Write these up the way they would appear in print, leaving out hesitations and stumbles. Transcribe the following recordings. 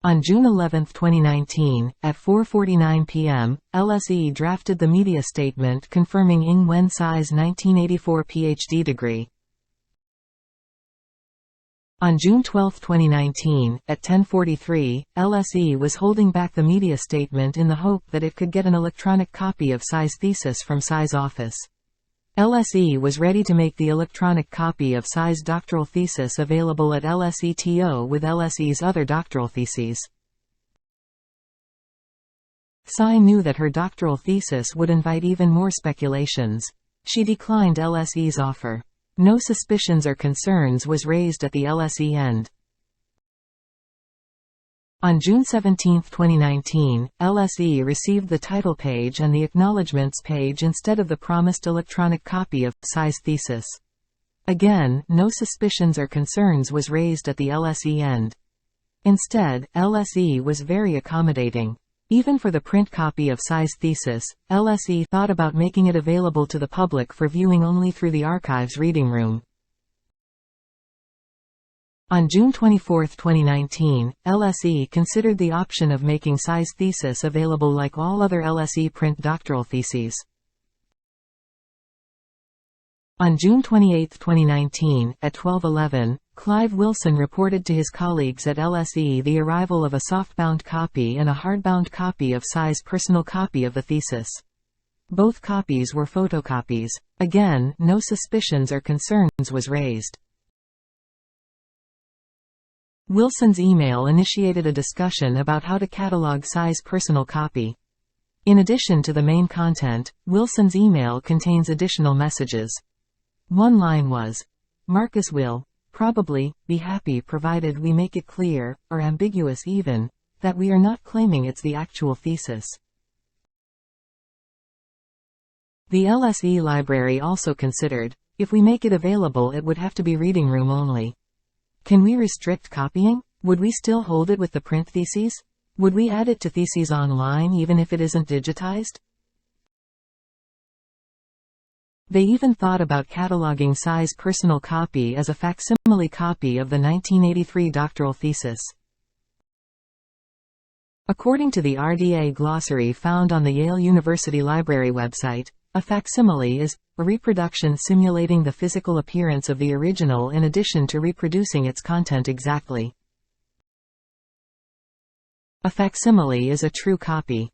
On June 11, 2019, at 4:49 p.m., LSE drafted the media statement confirming Ng Wen Tsai's 1984 PhD degree. On June 12, 2019, at 10:43, LSE was holding back the media statement in the hope that it could get an electronic copy of Tsai's thesis from Tsai's office. LSE was ready to make the electronic copy of Tsai's doctoral thesis available at LSE with LSE's other doctoral theses. Tsai knew that her doctoral thesis would invite even more speculations. She declined LSE's offer. No suspicions or concerns was raised at the LSE end. On June 17, 2019, LSE received the title page and the acknowledgements page instead of the promised electronic copy of Tsai's thesis. Again, no suspicions or concerns was raised at the LSE end. Instead, LSE was very accommodating. Even for the print copy of Tsai's thesis, LSE thought about making it available to the public for viewing only through the archive's reading room. On June 24, 2019, LSE considered the option of making Tsai's thesis available like all other LSE print doctoral theses. On June 28, 2019, at 12:11, Clive Wilson reported to his colleagues at LSE the arrival of a softbound copy and a hardbound copy of Tsai's personal copy of the thesis. Both copies were photocopies. Again, no suspicions or concerns was raised. Wilson's email initiated a discussion about how to catalog Tsai's personal copy. In addition to the main content, Wilson's email contains additional messages. One line was, "Marcus will, probably, be happy provided we make it clear, or ambiguous even, that we are not claiming it's the actual thesis." The LSE library also considered, if we make it available it would have to be reading room only. Can we restrict copying? Would we still hold it with the print theses? Would we add it to theses online even if it isn't digitized? They even thought about cataloging Tsai's personal copy as a facsimile copy of the 1983 doctoral thesis. According to the RDA glossary found on the Yale University Library website, a facsimile is a reproduction simulating the physical appearance of the original in addition to reproducing its content exactly. A facsimile is a true copy.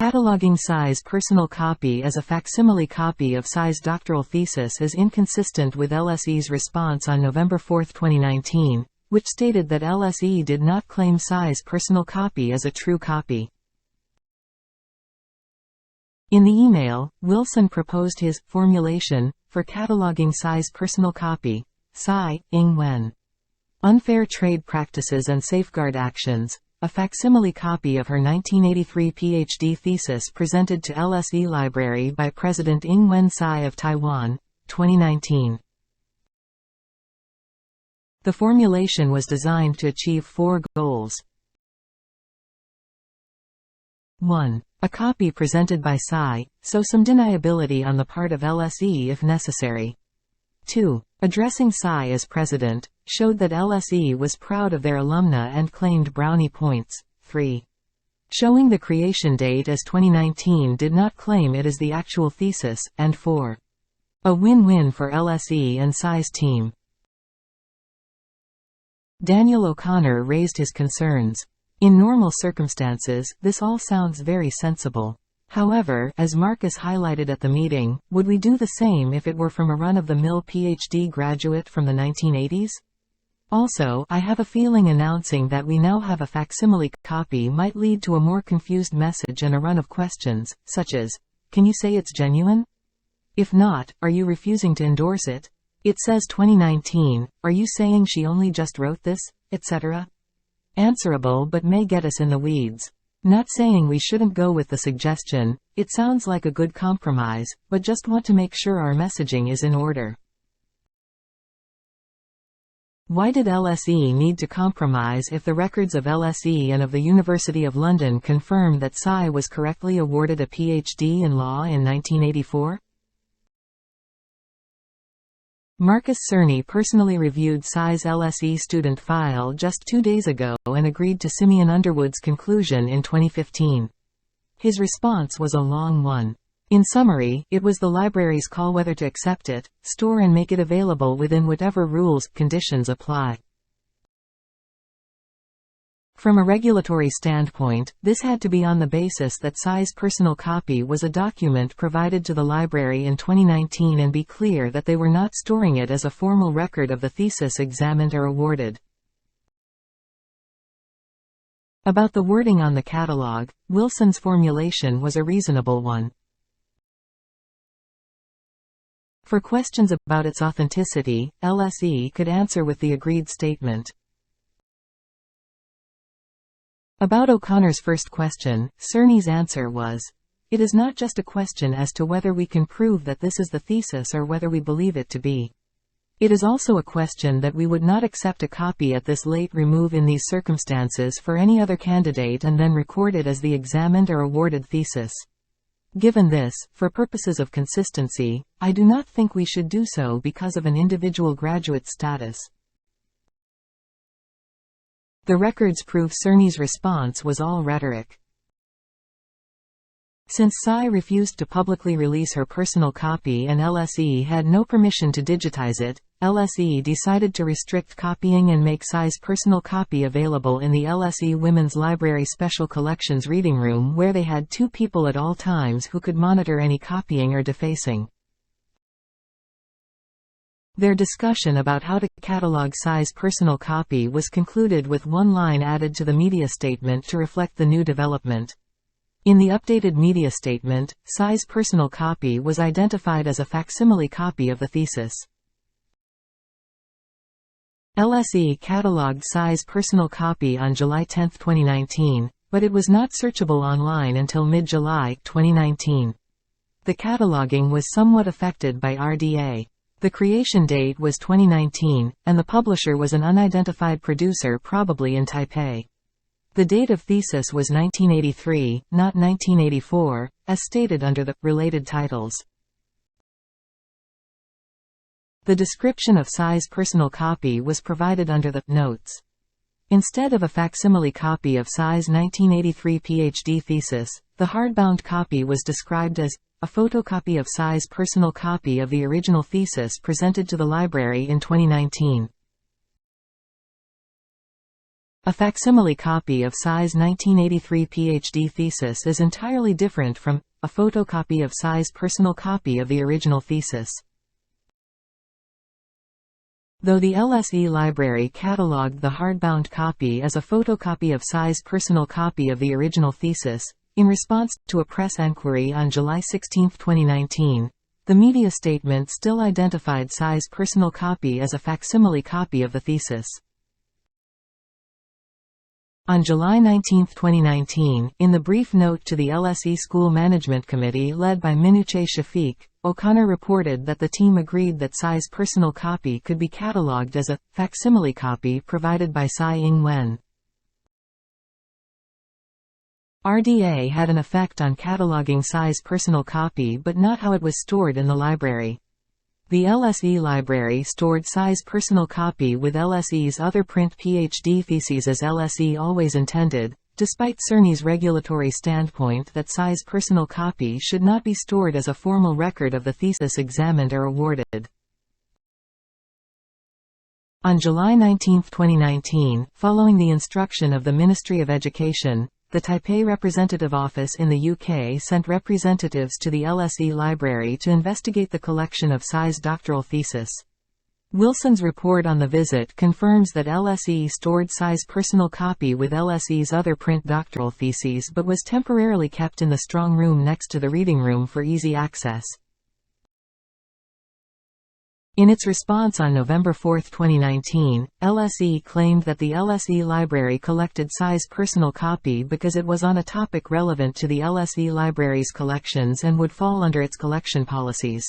Cataloging Tsai's personal copy as a facsimile copy of Tsai's doctoral thesis is inconsistent with LSE's response on November 4, 2019, which stated that LSE did not claim Tsai's personal copy as a true copy. In the email, Wilson proposed his formulation for cataloging Tsai's personal copy, Tsai, Ng Wen. Unfair trade practices and safeguard actions, a facsimile copy of her 1983 PhD thesis presented to LSE Library by President Ng Wen Tsai of Taiwan, 2019. The formulation was designed to achieve 4 goals. 1. A copy presented by Tsai, so some deniability on the part of LSE if necessary. 2. Addressing Tsai as president, showed that LSE was proud of their alumna and claimed brownie points. 3. Showing the creation date as 2019 did not claim it as the actual thesis. And 4. A win-win for LSE and Tsai's team. Daniel O'Connor raised his concerns. In normal circumstances, this all sounds very sensible. However, as Marcus highlighted at the meeting, would we do the same if it were from a run-of-the-mill PhD graduate from the 1980s? Also, I have a feeling announcing that we now have a facsimile copy might lead to a more confused message and a run of questions, such as, "Can you say it's genuine? If not, are you refusing to endorse it? It says 2019, are you saying she only just wrote this?" etc. Answerable but may get us in the weeds. Not saying we shouldn't go with the suggestion, it sounds like a good compromise, but just want to make sure our messaging is in order. Why did LSE need to compromise if the records of LSE and of the University of London confirm that Tsai was correctly awarded a PhD in law in 1984? Marcus Cerny personally reviewed Tsais' LSE student file just 2 days ago and agreed to Simeon Underwood's conclusion in 2015. His response was a long one. In summary, it was the library's call whether to accept it, store and make it available within whatever rules, conditions apply. From a regulatory standpoint, this had to be on the basis that Tsais' personal copy was a document provided to the library in 2019 and be clear that they were not storing it as a formal record of the thesis examined or awarded. About the wording on the catalog, Wilson's formulation was a reasonable one. For questions about its authenticity, LSE could answer with the agreed statement. About O'Connor's first question, Cerny's answer was, "It is not just a question as to whether we can prove that this is the thesis or whether we believe it to be. It is also a question that we would not accept a copy at this late remove in these circumstances for any other candidate and then record it as the examined or awarded thesis. Given this, for purposes of consistency, I do not think we should do so because of an individual graduate status." The records prove Cerny's response was all rhetoric. Since Tsai refused to publicly release her personal copy and LSE had no permission to digitize it, LSE decided to restrict copying and make Tsai's personal copy available in the LSE Women's Library Special Collections Reading Room, where they had 2 people at all times who could monitor any copying or defacing. Their discussion about how to catalog Tsai's personal copy was concluded with one line added to the media statement to reflect the new development. In the updated media statement, Tsai's personal copy was identified as a facsimile copy of the thesis. LSE cataloged Tsai's personal copy on July 10, 2019, but it was not searchable online until mid-July 2019. The cataloging was somewhat affected by RDA. The creation date was 2019, and the publisher was an unidentified producer probably in Taipei. The date of thesis was 1983, not 1984, as stated under the related titles. The description of Tsai's personal copy was provided under the notes. Instead of a facsimile copy of Tsai's 1983 PhD thesis, the hardbound copy was described as a photocopy of Tsai's personal copy of the original thesis presented to the library in 2019. A facsimile copy of Tsai's 1983 PhD thesis is entirely different from a photocopy of Tsai's personal copy of the original thesis. Though the LSE library catalogued the hardbound copy as a photocopy of Tsai's personal copy of the original thesis, in response to a press enquiry on July 16, 2019, the media statement still identified Tsai's personal copy as a facsimile copy of the thesis. On July 19, 2019, in the brief note to the LSE School Management Committee led by Minuche Shafiq, O'Connor reported that the team agreed that Tsai's personal copy could be catalogued as a facsimile copy provided by Tsai Ing-wen. RDA had an effect on cataloging Tsai's personal copy but not how it was stored in the library. The LSE library stored Tsai's personal copy with LSE's other print PhD theses as LSE always intended, despite Cerny's regulatory standpoint that Tsai's personal copy should not be stored as a formal record of the thesis examined or awarded. On July 19, 2019, following the instruction of the Ministry of Education, the Taipei Representative Office in the UK sent representatives to the LSE library to investigate the collection of Tsai's doctoral thesis. Wilson's report on the visit confirms that LSE stored Tsai's personal copy with LSE's other print doctoral theses but was temporarily kept in the strong room next to the reading room for easy access. In its response on November 4, 2019, LSE claimed that the LSE library collected Tsai's personal copy because it was on a topic relevant to the LSE library's collections and would fall under its collection policies.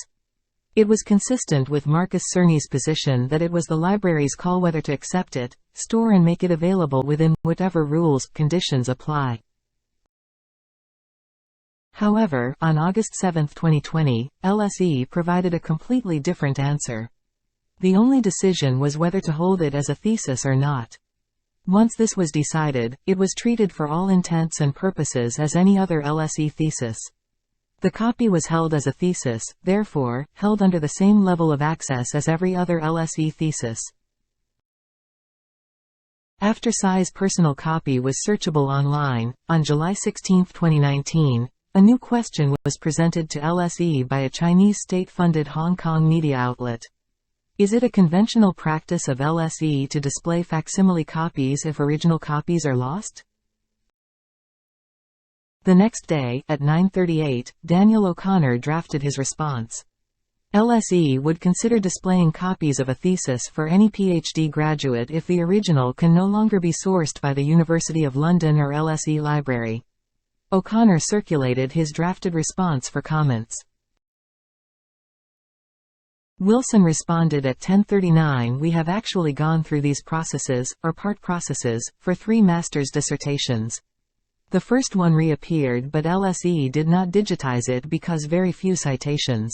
It was consistent with Marcus Cerny's position that it was the library's call whether to accept it, store and make it available within whatever rules, conditions apply. However, on August 7, 2020, LSE provided a completely different answer. The only decision was whether to hold it as a thesis or not. Once this was decided, it was treated for all intents and purposes as any other LSE thesis. The copy was held as a thesis, therefore, held under the same level of access as every other LSE thesis. After Tsais' personal copy was searchable online, on July 16, 2019, a new question was presented to LSE by a Chinese state-funded Hong Kong media outlet. Is it a conventional practice of LSE to display facsimile copies if original copies are lost? The next day, at 9:38, Daniel O'Connor drafted his response. LSE would consider displaying copies of a thesis for any PhD graduate if the original can no longer be sourced by the University of London or LSE Library. O'Connor circulated his drafted response for comments. Wilson responded at 10:39. We have actually gone through these processes, or part processes, for 3 master's dissertations. The first one reappeared but LSE did not digitize it because very few citations.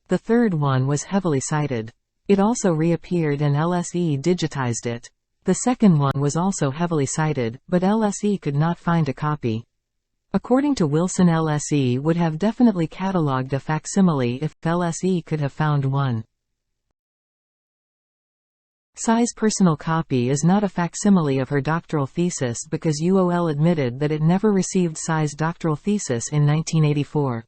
The third one was heavily cited. It also reappeared and LSE digitized it. The second one was also heavily cited, but LSE could not find a copy. According to Wilson, LSE would have definitely catalogued a facsimile if LSE could have found one. Tsais' personal copy is not a facsimile of her doctoral thesis because UOL admitted that it never received Tsais' doctoral thesis in 1984.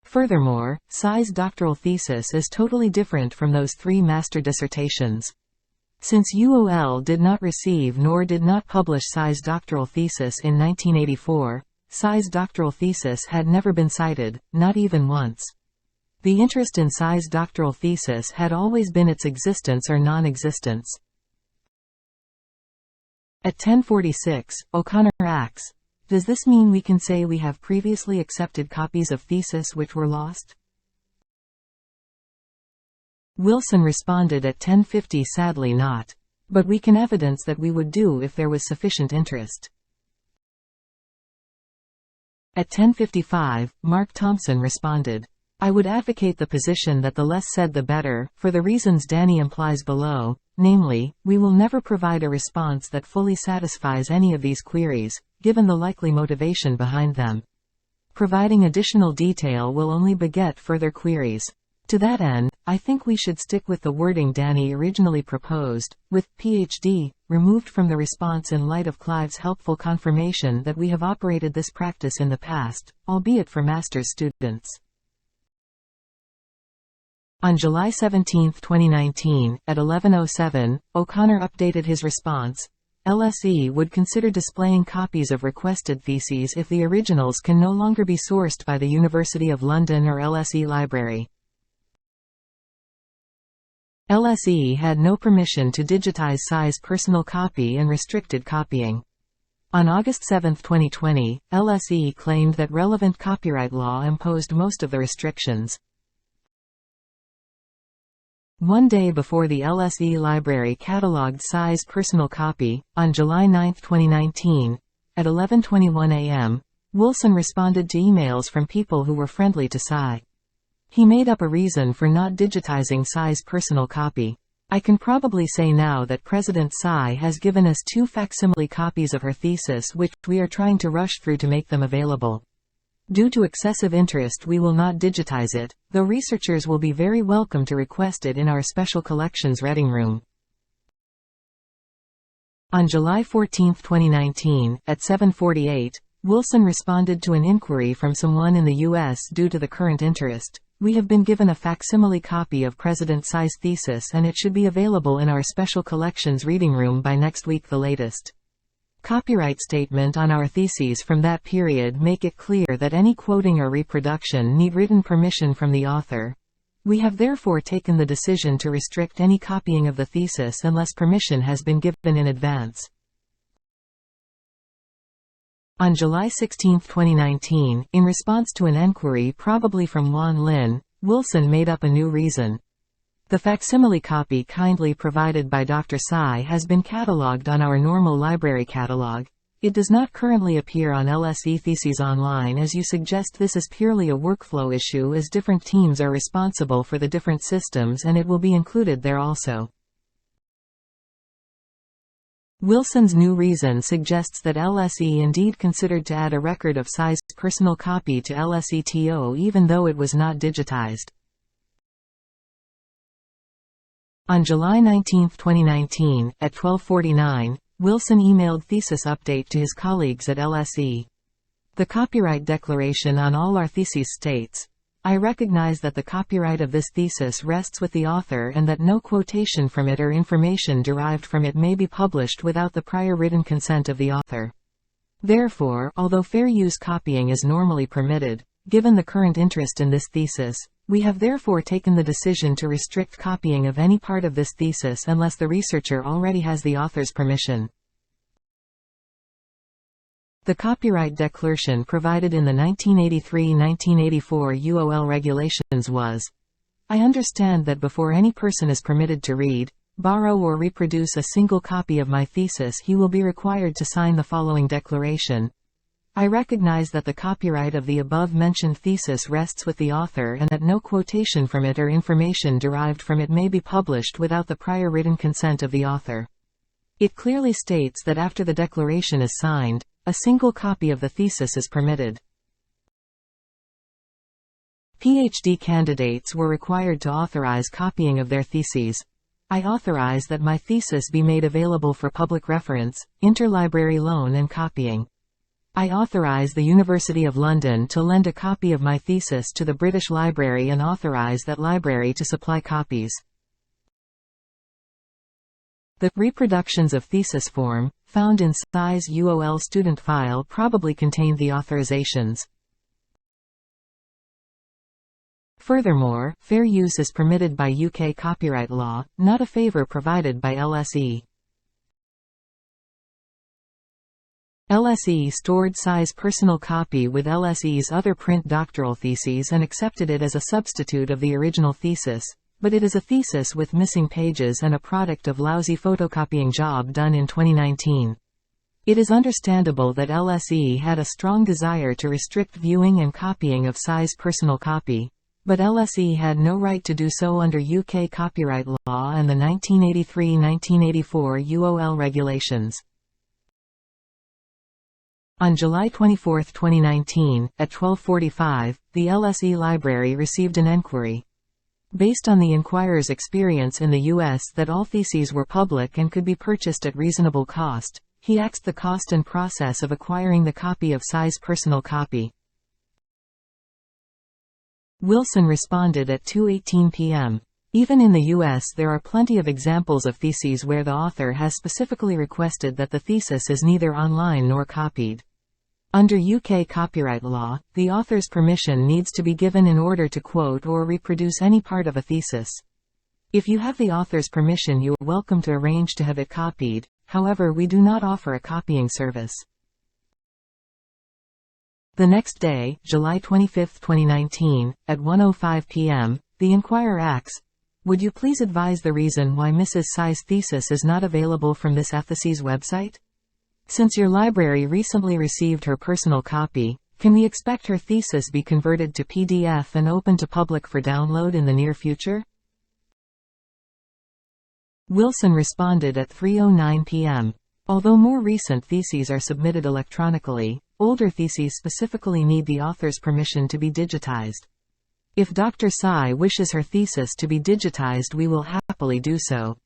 Furthermore, Tsais' doctoral thesis is totally different from those 3 master dissertations. Since UOL did not receive nor did not publish Tsais' doctoral thesis in 1984, Tsais' doctoral thesis had never been cited, not even once. The interest in Tsais' doctoral thesis had always been its existence or non-existence. At 10:46, O'Connor asks, does this mean we can say we have previously accepted copies of thesis which were lost? Wilson responded at 10:50, sadly not. But we can evidence that we would do if there was sufficient interest. At 10:55, Mark Thompson responded, I would advocate the position that the less said the better, for the reasons Danny implies below, namely, we will never provide a response that fully satisfies any of these queries, given the likely motivation behind them. Providing additional detail will only beget further queries. To that end, I think we should stick with the wording Danny originally proposed, with PhD removed from the response in light of Clive's helpful confirmation that we have operated this practice in the past, albeit for master's students. On July 17, 2019, at 11:07, O'Connor updated his response. LSE would consider displaying copies of requested theses if the originals can no longer be sourced by the University of London or LSE Library. LSE had no permission to digitize Tsais' personal copy and restricted copying. On August 7, 2020, LSE claimed that relevant copyright law imposed most of the restrictions. One day before the LSE Library catalogued Tsais' personal copy, on July 9, 2019, at 11:21 a.m., Wilson responded to emails from people who were friendly to Tsai. He made up a reason for not digitizing Tsai's personal copy. I can probably say now that President Tsai has given us 2 facsimile copies of her thesis which we are trying to rush through to make them available. Due to excessive interest we will not digitize it, though researchers will be very welcome to request it in our special collections reading room. On July 14, 2019, at 7:48, Wilson responded to an inquiry from someone in the U.S. due to the current interest. We have been given a facsimile copy of President Tsai's thesis and it should be available in our special collections reading room by next week the latest. Copyright statement on our theses from that period make it clear that any quoting or reproduction need written permission from the author. We have therefore taken the decision to restrict any copying of the thesis unless permission has been given in advance. On July 16, 2019, in response to an enquiry probably from Wan Lin, Wilson made up a new reason. The facsimile copy kindly provided by Dr. Tsai has been catalogued on our normal library catalog. It does not currently appear on LSE Theses Online, as you suggest. This is purely a workflow issue, as different teams are responsible for the different systems, and it will be included there also. Wilson's new reason suggests that LSE indeed considered to add a record of Tsais' personal copy to LSE-TO even though it was not digitized. On July 19, 2019, at 12:49, Wilson emailed thesis update to his colleagues at LSE. The copyright declaration on all our theses states, "I recognize that the copyright of this thesis rests with the author and that no quotation from it or information derived from it may be published without the prior written consent of the author. Therefore, although fair use copying is normally permitted, given the current interest in this thesis, we have therefore taken the decision to restrict copying of any part of this thesis unless the researcher already has the author's permission." The copyright declaration provided in the 1983–1984 UOL regulations was, "I understand that before any person is permitted to read, borrow or reproduce a single copy of my thesis, he will be required to sign the following declaration. I recognize that the copyright of the above-mentioned thesis rests with the author and that no quotation from it or information derived from it may be published without the prior written consent of the author." It clearly states that after the declaration is signed, a single copy of the thesis is permitted. PhD candidates were required to authorize copying of their theses. "I authorize that my thesis be made available for public reference, interlibrary loan and copying. I authorize the University of London to lend a copy of my thesis to the British Library and authorize that library to supply copies." The reproductions of thesis form, found in Tsais UOL student file, probably contained the authorizations. Furthermore, fair use is permitted by UK copyright law, not a favour provided by LSE. LSE stored Tsais' personal copy with LSE's other print doctoral theses and accepted it as a substitute of the original thesis, but it is a thesis with missing pages and a product of lousy photocopying job done in 2019. It is understandable that LSE had a strong desire to restrict viewing and copying of Tsais' personal copy, but LSE had no right to do so under UK copyright law and the 1983–1984 UOL regulations. On July 24, 2019, at 12:45, the LSE Library received an enquiry. Based on the inquirer's experience in the U.S. that all theses were public and could be purchased at reasonable cost, he asked the cost and process of acquiring the copy of Tsais' personal copy. Wilson responded at 2:18 p.m. Even in the U.S. there are plenty of examples of theses where the author has specifically requested that the thesis is neither online nor copied. Under UK copyright law, the author's permission needs to be given in order to quote or reproduce any part of a thesis. If you have the author's permission, you are welcome to arrange to have it copied, however we do not offer a copying service. The next day, July 25, 2019, at 1:05 p.m., the inquirer asks, "Would you please advise the reason why Mrs. Tsais' thesis is not available from this theses website? Since your library recently received her personal copy, can we expect her thesis be converted to PDF and open to public for download in the near future?" Wilson responded at 3:09 p.m. Although more recent theses are submitted electronically, older theses specifically need the author's permission to be digitized. If Dr. Tsai wishes her thesis to be digitized, we will happily do so.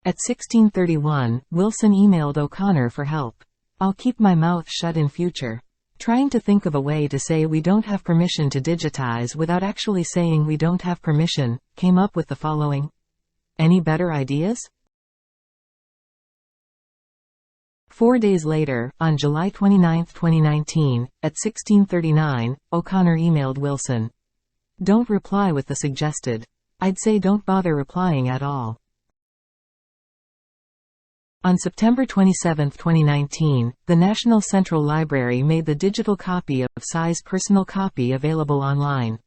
At 16:31, Wilson emailed O'Connor for help. "I'll keep my mouth shut in future. Trying to think of a way to say we don't have permission to digitize without actually saying we don't have permission, came up with the following. Any better ideas?" 4 days later, on July 29, 2019, at 16:39, O'Connor emailed Wilson. "Don't reply with the suggested. I'd say don't bother replying at all." On September 27, 2019, the National Central Library made the digital copy of Tsais' personal copy available online.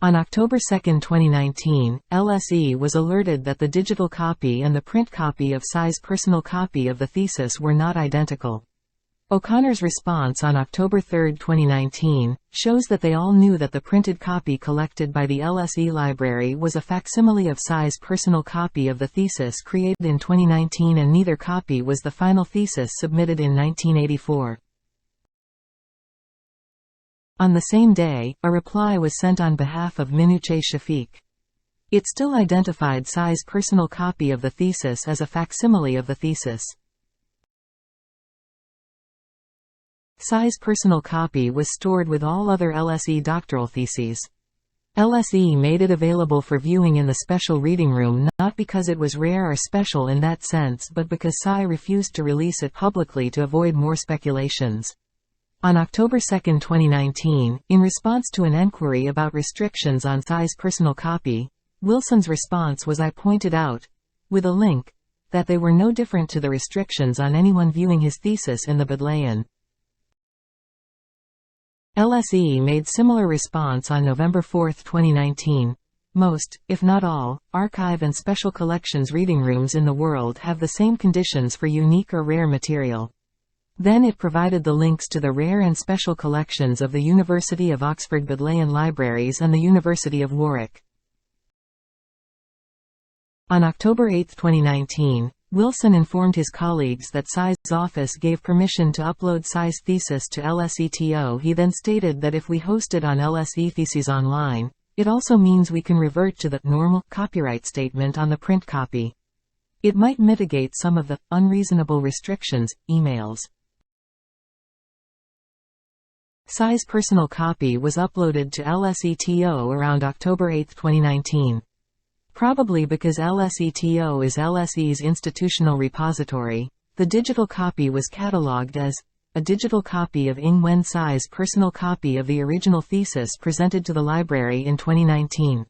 On October 2, 2019, LSE was alerted that the digital copy and the print copy of Tsais' personal copy of the thesis were not identical. O'Connor's response on October 3, 2019, shows that they all knew that the printed copy collected by the LSE library was a facsimile of Tsais' personal copy of the thesis created in 2019, and neither copy was the final thesis submitted in 1984. On the same day, a reply was sent on behalf of Minuche Shafiq. It still identified Tsais' personal copy of the thesis as a facsimile of the thesis. Tsais' personal copy was stored with all other LSE doctoral theses. LSE made it available for viewing in the special reading room not because it was rare or special in that sense, but because Tsai refused to release it publicly to avoid more speculations. On October 2, 2019, in response to an enquiry about restrictions on Tsai's personal copy, Wilson's response was, "I pointed out, with a link, that they were no different to the restrictions on anyone viewing his thesis in the Bodleian." LSE made similar response on November 4, 2019. Most, if not all, archive and special collections reading rooms in the world have the same conditions for unique or rare material. Then it provided the links to the rare and special collections of the University of Oxford Bodleian Libraries and the University of Warwick. On October 8, 2019, Wilson informed his colleagues that Tsai's office gave permission to upload Tsai's thesis to LSETO. He then stated that if we host it on LSE Theses Online, it also means we can revert to the normal copyright statement on the print copy. It might mitigate some of the unreasonable restrictions. Emails. Tsai's personal copy was uploaded to LSETO around October 8, 2019. Probably because LSETO is LSE's institutional repository, the digital copy was catalogued as a digital copy of Ing Wen Tsai's personal copy of the original thesis presented to the library in 2019.